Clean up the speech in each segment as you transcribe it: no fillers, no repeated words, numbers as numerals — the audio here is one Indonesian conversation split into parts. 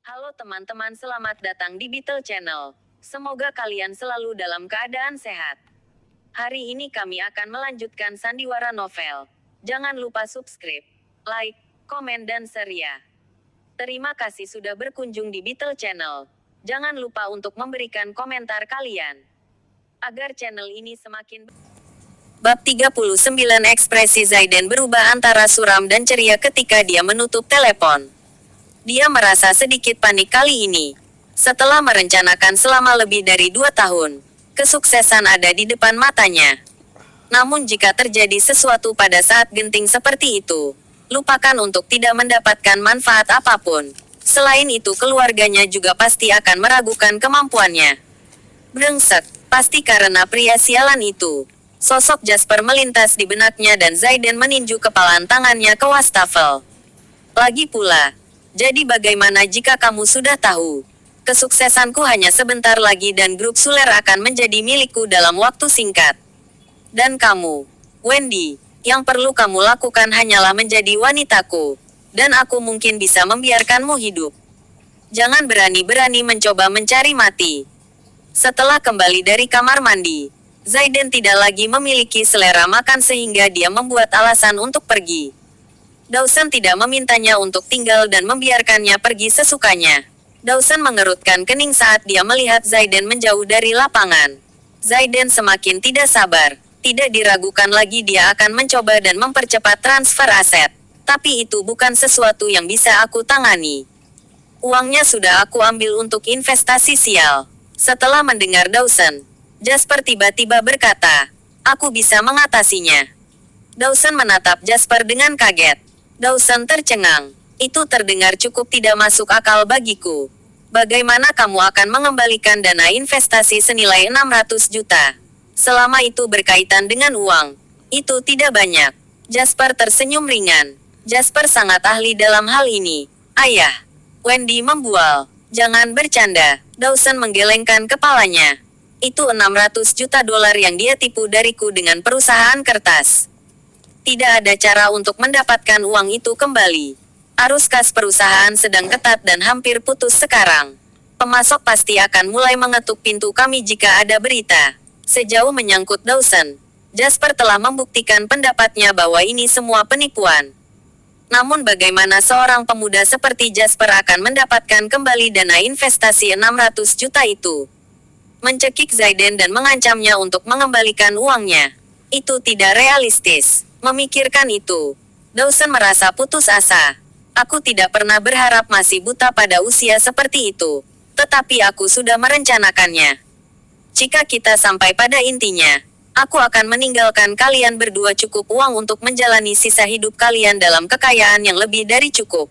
Halo teman-teman, selamat datang di Beetle Channel. Semoga kalian selalu dalam keadaan sehat. Hari ini kami akan melanjutkan sandiwara novel. Jangan lupa subscribe, like, komen dan share ya. Terima kasih sudah berkunjung di Beetle Channel. Jangan lupa untuk memberikan komentar kalian agar channel ini semakin. Bab 39. Ekspresi Zaiden berubah antara suram dan ceria ketika dia menutup telepon. Dia merasa sedikit panik kali ini. Setelah merencanakan selama lebih dari 2 tahun, kesuksesan ada di depan matanya. Namun jika terjadi sesuatu pada saat genting seperti itu, lupakan untuk tidak mendapatkan manfaat apapun. Selain itu keluarganya juga pasti akan meragukan kemampuannya. Brengsek, pasti karena pria sialan itu. Sosok Jasper melintas di benaknya dan Zaiden meninju kepalan tangannya ke wastafel. Lagi pula, jadi bagaimana jika kamu sudah tahu? Kesuksesanku hanya sebentar lagi dan grup Suler akan menjadi milikku dalam waktu singkat. Dan kamu, Wendy, yang perlu kamu lakukan hanyalah menjadi wanitaku. Dan aku mungkin bisa membiarkanmu hidup. Jangan berani-berani mencoba mencari mati. Setelah kembali dari kamar mandi, Zaiden tidak lagi memiliki selera makan sehingga dia membuat alasan untuk pergi. Dawson tidak memintanya untuk tinggal dan membiarkannya pergi sesukanya. Dawson mengerutkan kening saat dia melihat Zaiden menjauh dari lapangan. Zaiden semakin tidak sabar. Tidak diragukan lagi dia akan mencoba dan mempercepat transfer aset. Tapi itu bukan sesuatu yang bisa aku tangani. Uangnya sudah aku ambil untuk investasi sial. Setelah mendengar Dawson, Jasper tiba-tiba berkata, aku bisa mengatasinya. Dawson menatap Jasper dengan kaget. Dawson tercengang. Itu terdengar cukup tidak masuk akal bagiku. Bagaimana kamu akan mengembalikan dana investasi senilai 600 juta? Selama itu berkaitan dengan uang. Itu tidak banyak. Jasper tersenyum ringan. Jasper sangat ahli dalam hal ini. Ayah. Wendy membual. Jangan bercanda. Dawson menggelengkan kepalanya. Itu 600 juta dolar yang dia tipu dariku dengan perusahaan kertas. Tidak ada cara untuk mendapatkan uang itu kembali. Arus kas perusahaan sedang ketat dan hampir putus sekarang. Pemasok pasti akan mulai mengetuk pintu kami jika ada berita. Sejauh menyangkut Dawson, Jasper telah membuktikan pendapatnya bahwa ini semua penipuan. Namun bagaimana seorang pemuda seperti Jasper akan mendapatkan kembali dana investasi 600 juta itu? Mencekik Zaiden dan mengancamnya untuk mengembalikan uangnya. Itu tidak realistis. Memikirkan itu, Dawson merasa putus asa. Aku tidak pernah berharap masih buta pada usia seperti itu. Tetapi aku sudah merencanakannya. Jika kita sampai pada intinya, aku akan meninggalkan kalian berdua cukup uang untuk menjalani sisa hidup kalian dalam kekayaan yang lebih dari cukup.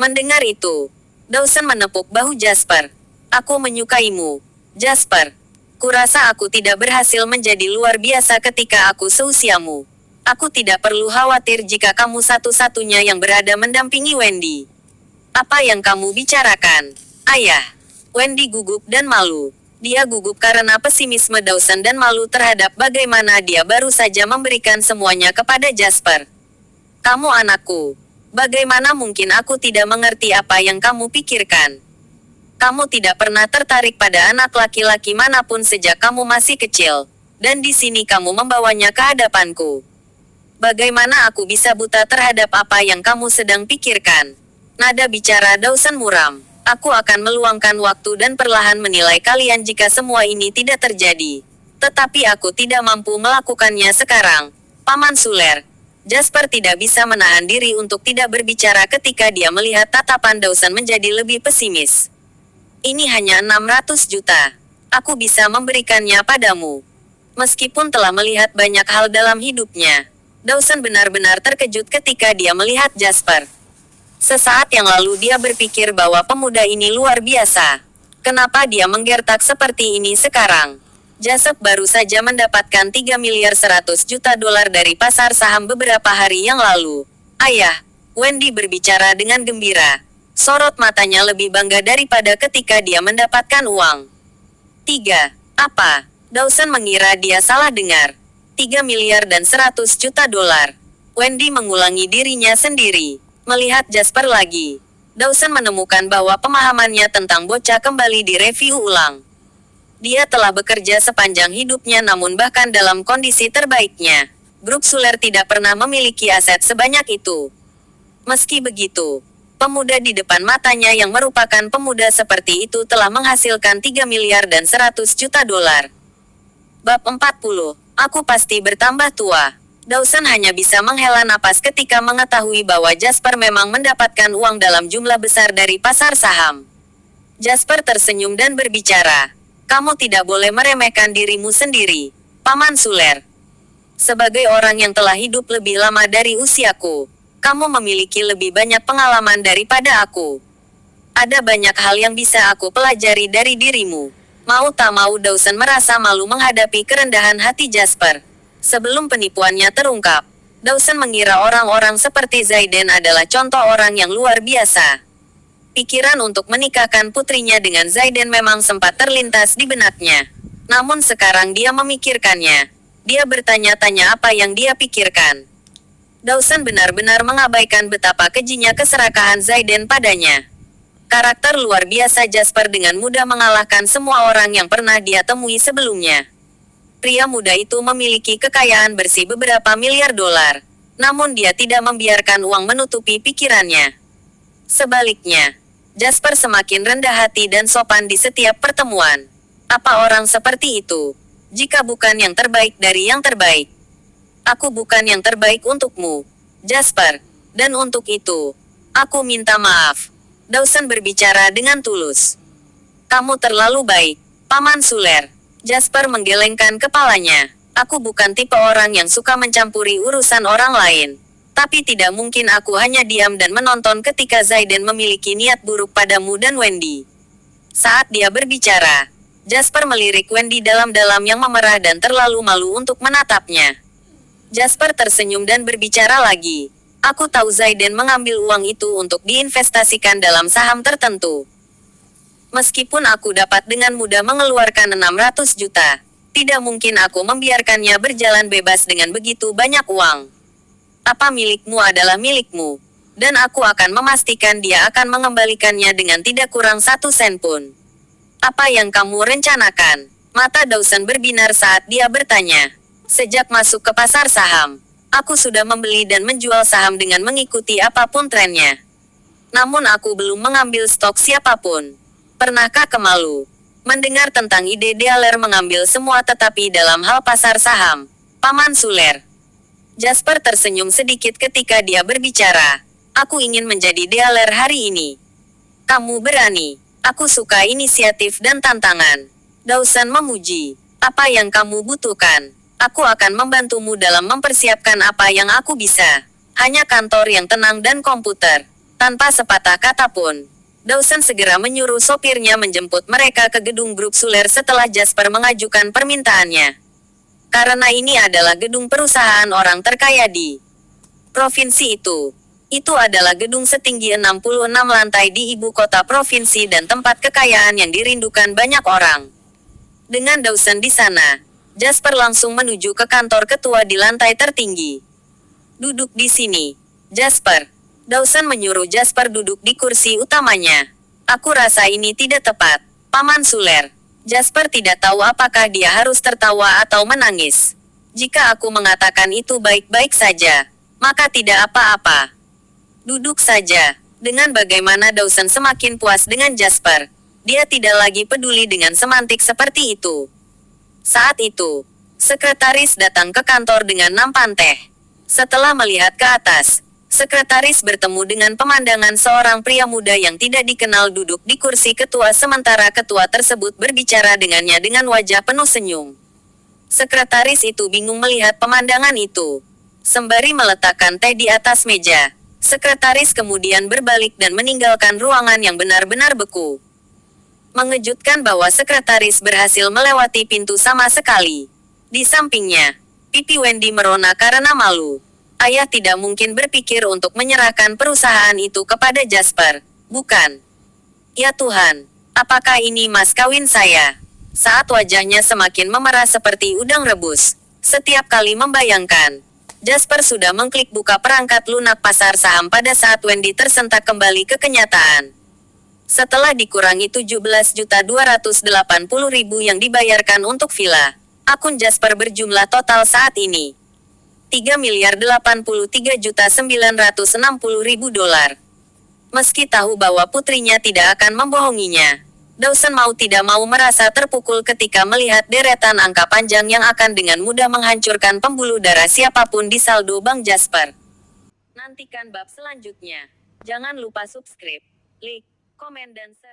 Mendengar itu, Dawson menepuk bahu Jasper. Aku menyukaimu, Jasper. Kurasa aku tidak berhasil menjadi luar biasa ketika aku seusiamu. Aku tidak perlu khawatir jika kamu satu-satunya yang berada mendampingi Wendy. Apa yang kamu bicarakan, Ayah? Wendy gugup dan malu. Dia gugup karena pesimisme Dawson dan malu terhadap bagaimana dia baru saja memberikan semuanya kepada Jasper. Kamu anakku. Bagaimana mungkin aku tidak mengerti apa yang kamu pikirkan? Kamu tidak pernah tertarik pada anak laki-laki manapun sejak kamu masih kecil. Dan di sini kamu membawanya ke hadapanku. Bagaimana aku bisa buta terhadap apa yang kamu sedang pikirkan? Nada bicara Dawson muram. Aku akan meluangkan waktu dan perlahan menilai kalian jika semua ini tidak terjadi. Tetapi aku tidak mampu melakukannya sekarang. Paman Suler. Jasper tidak bisa menahan diri untuk tidak berbicara ketika dia melihat tatapan Dawson menjadi lebih pesimis. Ini hanya 600 juta. Aku bisa memberikannya padamu. Meskipun telah melihat banyak hal dalam hidupnya, Dawson benar-benar terkejut ketika dia melihat Jasper. Sesaat yang lalu dia berpikir bahwa pemuda ini luar biasa. Kenapa dia menggertak seperti ini sekarang? Jasper baru saja mendapatkan 3 miliar 100 juta dolar dari pasar saham beberapa hari yang lalu. Ayah, Wendy berbicara dengan gembira. Sorot matanya lebih bangga daripada ketika dia mendapatkan uang. 3. Apa? Dawson mengira dia salah dengar. 3 miliar dan 100 juta dolar. Wendy mengulangi dirinya sendiri. Melihat Jasper lagi. Dawson menemukan bahwa pemahamannya tentang bocah kembali direview ulang. Dia telah bekerja sepanjang hidupnya namun bahkan dalam kondisi terbaiknya, Brook Suler tidak pernah memiliki aset sebanyak itu. Meski begitu, pemuda di depan matanya yang merupakan pemuda seperti itu telah menghasilkan 3 miliar dan 100 juta dolar. Bab 40. Aku pasti bertambah tua. Dawson hanya bisa menghela napas ketika mengetahui bahwa Jasper memang mendapatkan uang dalam jumlah besar dari pasar saham. Jasper tersenyum dan berbicara. Kamu tidak boleh meremehkan dirimu sendiri, Paman Suler. Sebagai orang yang telah hidup lebih lama dari usiaku, kamu memiliki lebih banyak pengalaman daripada aku. Ada banyak hal yang bisa aku pelajari dari dirimu. Mau tak mau Dawson merasa malu menghadapi kerendahan hati Jasper. Sebelum penipuannya terungkap, Dawson mengira orang-orang seperti Zayden adalah contoh orang yang luar biasa. Pikiran untuk menikahkan putrinya dengan Zayden memang sempat terlintas di benaknya. Namun sekarang dia memikirkannya. Dia bertanya-tanya apa yang dia pikirkan. Dawson benar-benar mengabaikan betapa kejinya keserakahan Zayden padanya. Karakter luar biasa Jasper dengan mudah mengalahkan semua orang yang pernah dia temui sebelumnya. Pria muda itu memiliki kekayaan bersih beberapa miliar dolar. Namun dia tidak membiarkan uang menutupi pikirannya. Sebaliknya, Jasper semakin rendah hati dan sopan di setiap pertemuan. Apa orang seperti itu? Jika bukan yang terbaik dari yang terbaik. Aku bukan yang terbaik untukmu, Jasper. Dan untuk itu, aku minta maaf. Dawson berbicara dengan tulus. Kamu terlalu baik, Paman Suler. Jasper menggelengkan kepalanya. Aku bukan tipe orang yang suka mencampuri urusan orang lain. Tapi tidak mungkin aku hanya diam dan menonton ketika Zayden memiliki niat buruk padamu dan Wendy. Saat dia berbicara, Jasper melirik Wendy dalam-dalam yang memerah dan terlalu malu untuk menatapnya. Jasper tersenyum dan berbicara lagi. Aku tahu Zayden mengambil uang itu untuk diinvestasikan dalam saham tertentu. Meskipun aku dapat dengan mudah mengeluarkan 600 juta, tidak mungkin aku membiarkannya berjalan bebas dengan begitu banyak uang. Apa milikmu adalah milikmu, dan aku akan memastikan dia akan mengembalikannya dengan tidak kurang 1 sen pun. Apa yang kamu rencanakan? Mata Dawson berbinar saat dia bertanya. Sejak masuk ke pasar saham, aku sudah membeli dan menjual saham dengan mengikuti apapun trennya. Namun aku belum mengambil stok siapapun. Pernahkah kemalu mendengar tentang ide dealer mengambil semua tetapi dalam hal pasar saham, Paman Suler? Jasper tersenyum sedikit ketika dia berbicara. Aku ingin menjadi dealer hari ini. Kamu berani. Aku suka inisiatif dan tantangan. Dawson memuji. Apa yang kamu butuhkan? Aku akan membantumu dalam mempersiapkan apa yang aku bisa. Hanya kantor yang tenang dan komputer. Tanpa sepatah kata pun, Dawson segera menyuruh sopirnya menjemput mereka ke gedung Brook Suler setelah Jasper mengajukan permintaannya. Karena ini adalah gedung perusahaan orang terkaya di provinsi itu. Itu adalah gedung setinggi 66 lantai di ibu kota provinsi dan tempat kekayaan yang dirindukan banyak orang. Dengan Dawson di sana, Jasper langsung menuju ke kantor ketua di lantai tertinggi. Duduk di sini, Jasper. Dawson menyuruh Jasper duduk di kursi utamanya. Aku rasa ini tidak tepat, Paman Suler. Jasper tidak tahu apakah dia harus tertawa atau menangis. Jika aku mengatakan itu baik-baik saja, maka tidak apa-apa. Duduk saja. Dengan bagaimana Dawson semakin puas dengan Jasper, dia tidak lagi peduli dengan semantik seperti itu. Saat itu, sekretaris datang ke kantor dengan nampan teh. Setelah melihat ke atas, sekretaris bertemu dengan pemandangan seorang pria muda yang tidak dikenal duduk di kursi ketua sementara ketua tersebut berbicara dengannya dengan wajah penuh senyum. Sekretaris itu bingung melihat pemandangan itu. Sembari meletakkan teh di atas meja, sekretaris kemudian berbalik dan meninggalkan ruangan yang benar-benar beku. Mengejutkan bahwa sekretaris berhasil melewati pintu sama sekali. Di sampingnya, pipi Wendy merona karena malu. Ayah tidak mungkin berpikir untuk menyerahkan perusahaan itu kepada Jasper, bukan? Ya Tuhan, apakah ini mas kawin saya? Saat wajahnya semakin memerah seperti udang rebus, setiap kali membayangkan, Jasper sudah mengklik buka perangkat lunak pasar saham pada saat Wendy tersentak kembali ke kenyataan. Setelah dikurangi 17.280.000 yang dibayarkan untuk villa, akun Jasper berjumlah total saat ini 3.083.960.000 dolar. Meski tahu bahwa putrinya tidak akan membohonginya, Dawson mau tidak mau merasa terpukul ketika melihat deretan angka panjang yang akan dengan mudah menghancurkan pembuluh darah siapapun di saldo Bank Jasper. Nantikan bab selanjutnya. Jangan lupa subscribe, like, komen dan share.